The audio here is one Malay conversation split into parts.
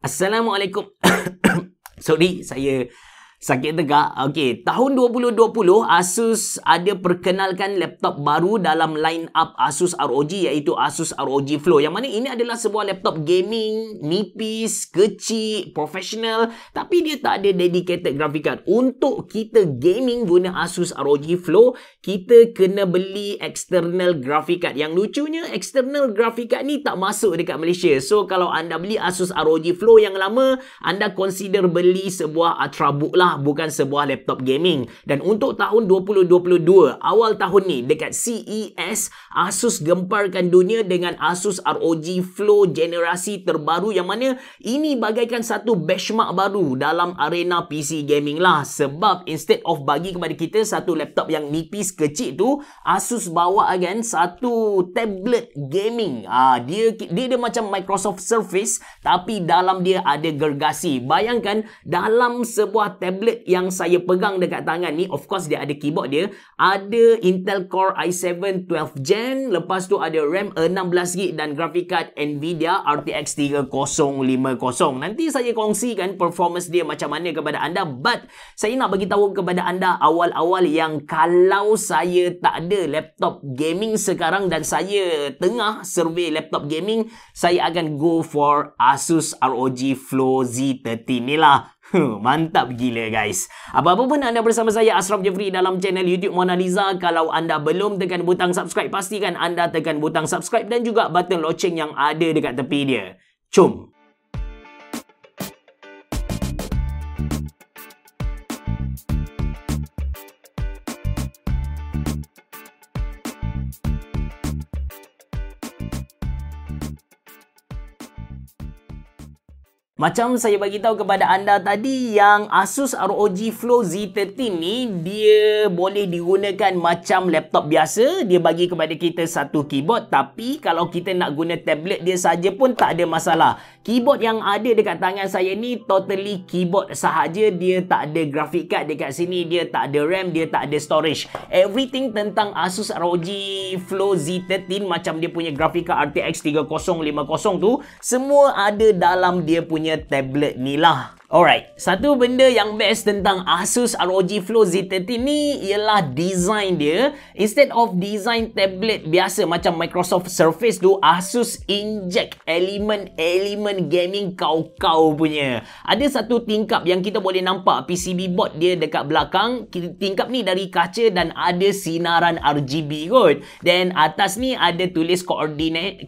Assalamualaikum. Sorry, saya sakit tegak. Okey, tahun 2020 Asus ada perkenalkan laptop baru dalam line up Asus ROG, iaitu Asus ROG Flow. Yang mana ini adalah sebuah laptop gaming, nipis, kecil, profesional, tapi dia tak ada dedicated graphic card. Untuk kita gaming guna Asus ROG Flow, kita kena beli external graphic card. Yang lucunya, external graphic card ni tak masuk dekat Malaysia. So, kalau anda beli Asus ROG Flow yang lama, anda consider beli sebuah Ultrabook lah, bukan sebuah laptop gaming. Dan untuk tahun 2022, awal tahun ni dekat CES, Asus gemparkan dunia dengan Asus ROG Flow generasi terbaru, yang mana ini bagaikan satu benchmark baru dalam arena PC gaming lah. Sebab instead of bagi kepada kita satu laptop yang nipis kecil tu, Asus bawa kan satu tablet gaming. Dia macam Microsoft Surface, tapi dalam dia ada gergasi. Bayangkan dalam sebuah tablet yang saya pegang dekat tangan ni, of course dia ada keyboard dia, ada Intel Core i7 12 Gen, lepas tu ada RAM 16GB dan graphic card Nvidia RTX 3050. Nanti saya kongsikan performance dia macam mana kepada anda, but saya nak bagi tahu kepada anda awal-awal yang kalau saya tak ada laptop gaming sekarang dan saya tengah survey laptop gaming, saya akan go for Asus ROG Flow Z13 ni lah. Mantap gila guys. Apa-apa pun anda bersama saya Ashraf Jeffrey dalam channel YouTube Mona Lisa. Kalau anda belum tekan butang subscribe, pastikan anda tekan butang subscribe dan juga button loceng yang ada dekat tepi dia. Jom. Macam saya bagi tahu kepada anda tadi, yang Asus ROG Flow Z13 ni dia boleh digunakan macam laptop biasa. Dia bagi kepada kita satu keyboard, tapi kalau kita nak guna tablet dia saja pun tak ada masalah. Keyboard yang ada dekat tangan saya ni totally keyboard sahaja. Dia tak ada graphic card dekat sini, dia tak ada RAM, dia tak ada storage. Everything tentang Asus ROG Flow Z13, macam dia punya graphic card RTX 3050 tu, semua ada dalam dia punya tablet ni lah. Alright, satu benda yang best tentang Asus ROG Flow Z13 ni ialah design dia. Instead of design tablet biasa macam Microsoft Surface tu, Asus inject elemen-elemen gaming kau-kau punya. Ada satu tingkap yang kita boleh nampak PCB board dia dekat belakang. Tingkap ni dari kaca dan ada sinaran RGB kot. Dan atas ni ada tulis coordinate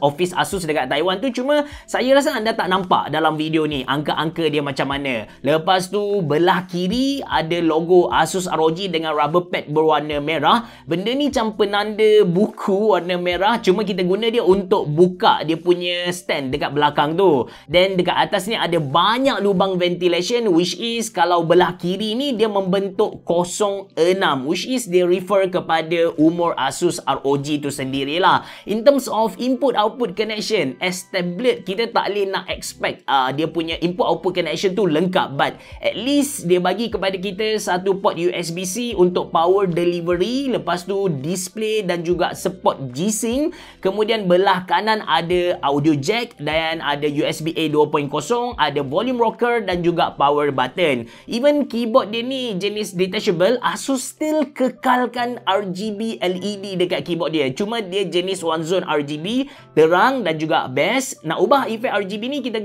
office Asus dekat Taiwan tu. Cuma saya rasa anda tak nampak dalam video ni angka dia macam mana. Lepas tu belah kiri ada logo Asus ROG dengan rubber pad berwarna merah. Benda ni macam penanda buku warna merah, cuma kita guna dia untuk buka dia punya stand dekat belakang tu. Dan dekat atas ni ada banyak lubang ventilation, which is kalau belah kiri ni dia membentuk 06, which is dia refer kepada umur Asus ROG tu sendirilah. In terms of input-output connection, as tablet kita tak boleh nak expect dia punya input-output connection tu lengkap, but at least dia bagi kepada kita satu port USB-C untuk power delivery, lepas tu display dan juga support G-Sync. Kemudian belah kanan ada audio jack dan ada USB-A 2.0, ada volume rocker dan juga power button. Even keyboard dia ni jenis detachable, Asus still kekalkan RGB LED dekat keyboard dia. Cuma dia jenis one zone RGB, terang dan juga best. Nak ubah efek RGB ni kita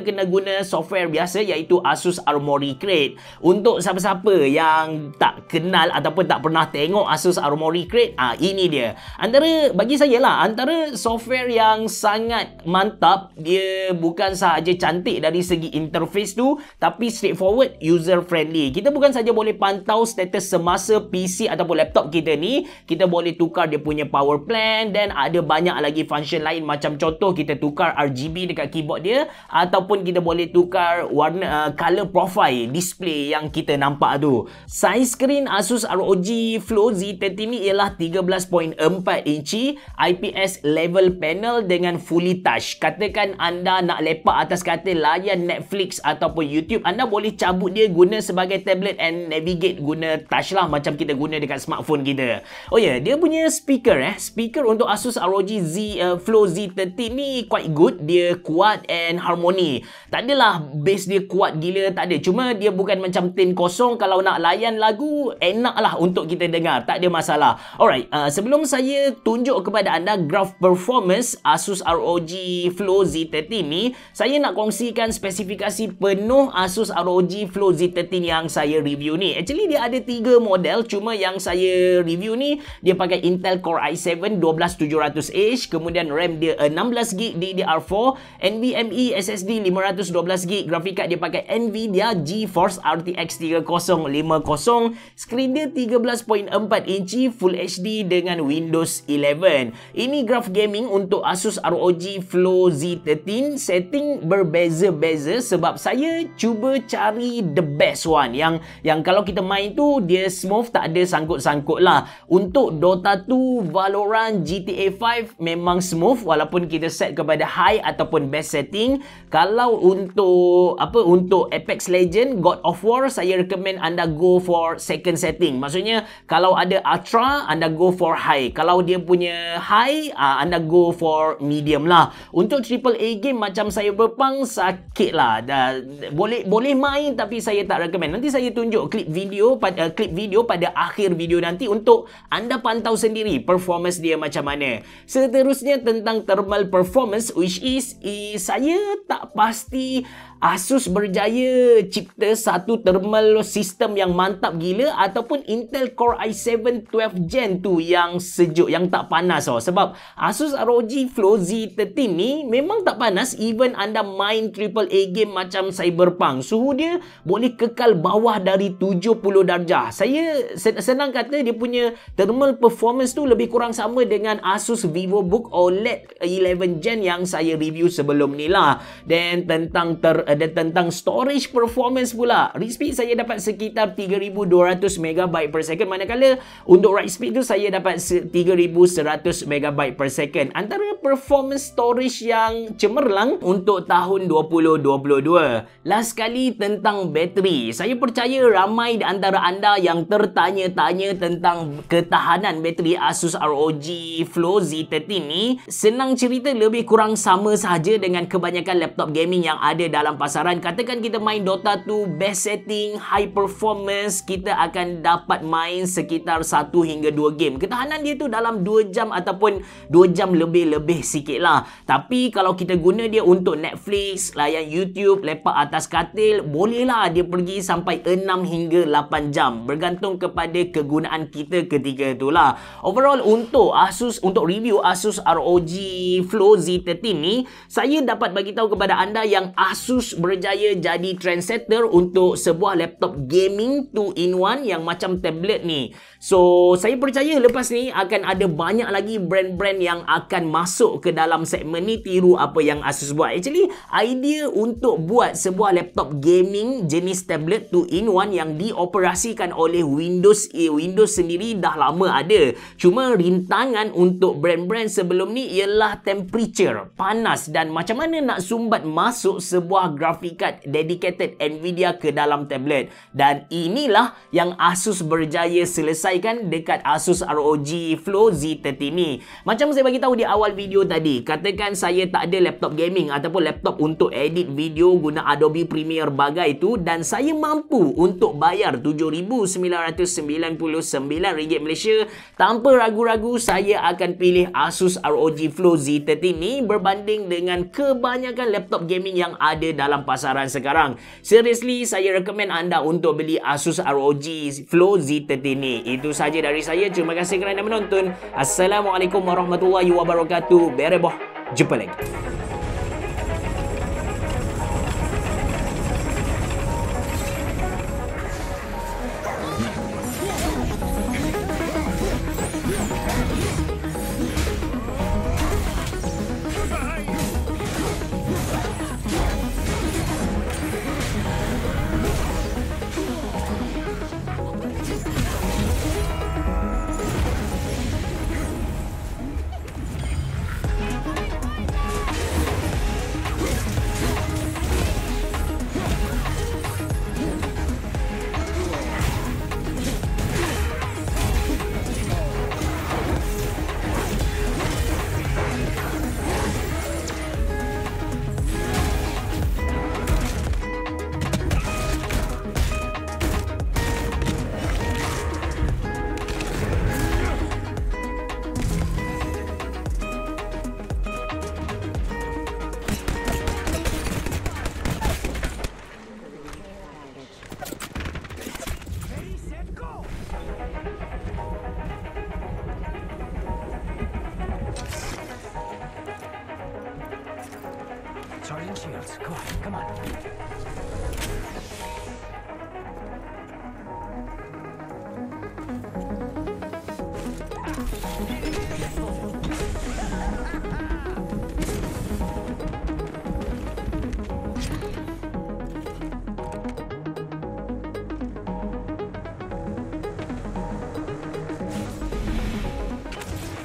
kena guna software biasa, iaitu Asus Armoury Crate. Untuk siapa-siapa yang tak kenal ataupun tak pernah tengok Asus Armoury Crate, ini dia. Bagi saya lah, antara software yang sangat mantap. Dia bukan sahaja cantik dari segi interface tu, tapi straightforward, user friendly. Kita bukan saja boleh pantau status semasa PC ataupun laptop kita ni, kita boleh tukar dia punya power plan dan ada banyak lagi function lain. Macam contoh, kita tukar RGB dekat keyboard dia, ataupun kita boleh tukar warna color profile display yang kita nampak tu. Saiz skrin Asus ROG Flow Z30 ni ialah 13.4 inci IPS level panel dengan fully touch. Katakan anda nak lepak atas katil layan Netflix ataupun YouTube, anda boleh cabut dia guna sebagai tablet and navigate guna touch lah, macam kita guna dekat smartphone kita. Oh ya, dia punya speaker speaker untuk Asus ROG Flow Z30 ni quite good. Dia kuat and harmoni. Tak adalah bass dia kuat gila, tak ada. Cuma dia bukan macam tin kosong. Kalau nak layan lagu, enak lah untuk kita dengar, tak ada masalah. Alright, sebelum saya tunjuk kepada anda graph performance Asus ROG Flow Z30 ni, saya nak kongsikan spesifikasi penuh Asus ROG Flow Z30 yang saya review ni. Actually dia ada 3 model, cuma yang saya review ni dia pakai Intel Core i7 12700H, kemudian RAM dia 16GB DDR4, NVMe SSD 512GB, grafik card dia pakai Nvidia GeForce RTX 3050, skrin dia 13.4 inci Full HD dengan Windows 11. Ini graph gaming untuk Asus ROG Flow Z13. Setting berbeza-beza sebab saya cuba cari the best one yang kalau kita main tu dia smooth, tak ada sangkut-sangkut lah. Untuk Dota 2, Valorant, GTA 5 memang smooth walaupun kita set kepada high ataupun best setting. Kalau untuk Apex Legend, God of War, saya recommend anda go for second setting. Maksudnya kalau ada Ultra, anda go for high. Kalau dia punya high, anda go for medium lah. Untuk AAA game macam Cyberpunk, sakit lah. Boleh main tapi saya tak recommend. Nanti saya tunjuk klip video pada akhir video nanti untuk anda pantau sendiri performance dia macam mana. Seterusnya tentang thermal performance, which is saya tak pasti Asus berjaya cipta satu thermal system yang mantap gila ataupun Intel Core i7 12 Gen tu yang sejuk, yang tak panas. Sebab Asus ROG Flow Z30 ni memang tak panas. Even anda main AAA game macam Cyberpunk, suhu dia boleh kekal bawah dari 70 darjah. Saya senang kata dia punya thermal performance tu lebih kurang sama dengan Asus VivoBook OLED 11 Gen yang saya review sebelum ni lah. Dan tentang storage performance pula, read speed saya dapat sekitar 3200 MB per second, manakala untuk write speed tu saya dapat 3100 MB per second. Antara performance storage yang cemerlang untuk tahun 2022. Last sekali tentang bateri, saya percaya ramai di antara anda yang tertanya-tanya tentang ketahanan bateri Asus ROG Flow Z30 ni. Senang cerita, lebih kurang sama sahaja dengan kebanyakan laptop gaming yang ada dalam pasaran. Katakan kita main Dota 2 best setting, high performance, kita akan dapat main sekitar 1 hingga 2 game. Ketahanan dia tu dalam 2 jam ataupun 2 jam lebih sikit lah. Tapi kalau kita guna dia untuk Netflix, layan YouTube, lepak atas katil, bolehlah dia pergi sampai 6 hingga 8 jam. Bergantung kepada kegunaan kita ketika itulah. Overall untuk review Asus ROG Flow Z30 ni, saya dapat bagi tahu kepada anda yang Asus berjaya jadi trendsetter untuk sebuah laptop gaming 2-in-1 yang macam tablet ni. So, saya percaya lepas ni akan ada banyak lagi brand-brand yang akan masuk ke dalam segmen ni, tiru apa yang Asus buat. Actually, idea untuk buat sebuah laptop gaming jenis tablet 2-in-1 yang dioperasikan oleh Windows sendiri dah lama ada. Cuma rintangan untuk brand-brand sebelum ni ialah temperature, panas, dan macam mana nak sumbat masuk sebuah graphic card dedicated Nvidia ke dalam tablet. Dan inilah yang Asus berjaya selesaikan dekat Asus ROG Flow Z30 ni. Macam saya bagi tahu di awal video tadi, katakan saya tak ada laptop gaming ataupun laptop untuk edit video guna Adobe Premiere bagai tu, dan saya mampu untuk bayar RM7,999 Malaysia, tanpa ragu-ragu saya akan pilih Asus ROG Flow Z30 ni berbanding dengan kebanyakan laptop gaming yang ada dalam pasaran sekarang. Seriously, saya recommend anda untuk beli Asus ROG Flow Z30 ni. Itu saja dari saya. Terima kasih kerana menonton. Assalamualaikum warahmatullahi wabarakatuh. Bereboh. Jumpa lagi. close. Come on, come on.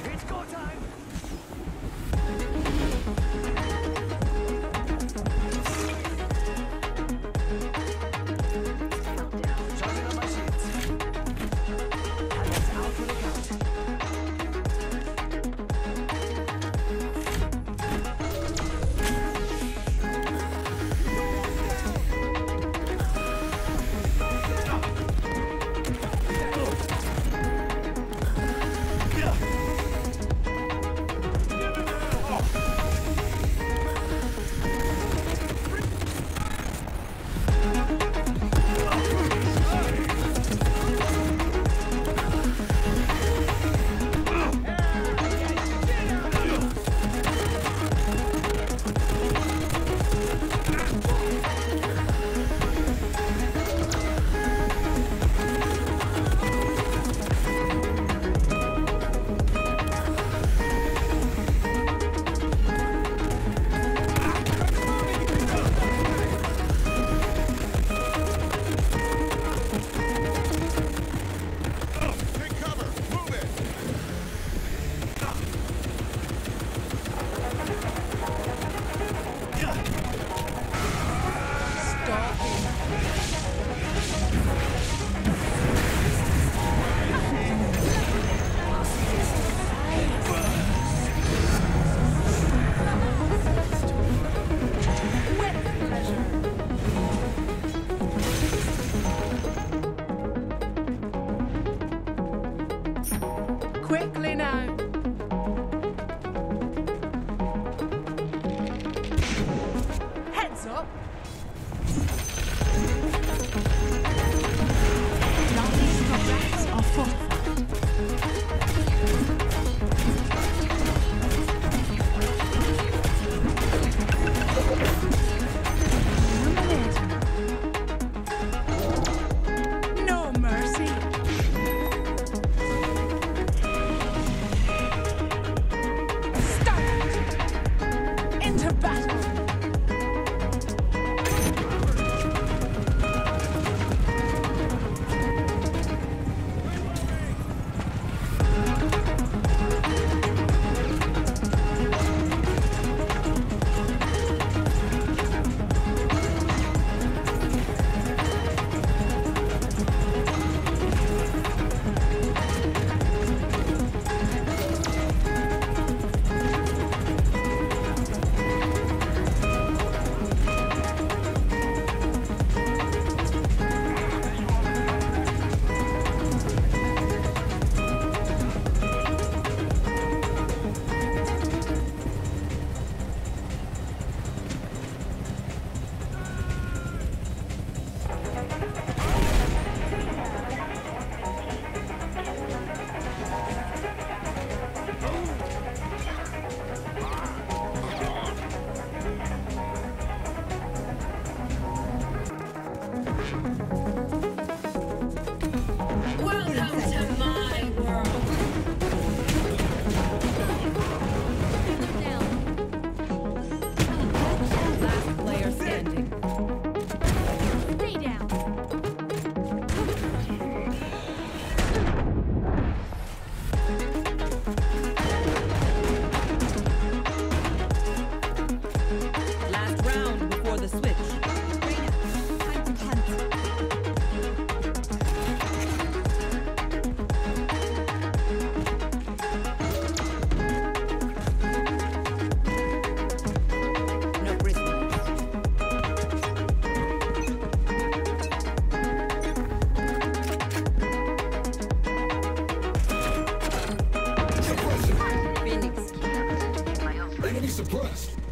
It's go time. Charging on my shields. Alex out for the count. Take cover! Move it! Quickly now. Heads up. Lovely structures are fortified. No mercy. Start into battle. Welcome to my world. Last player standing. Stay down. Last round before the switch. Time to hunt. No prisoners. Phoenix. Enemy suppressed!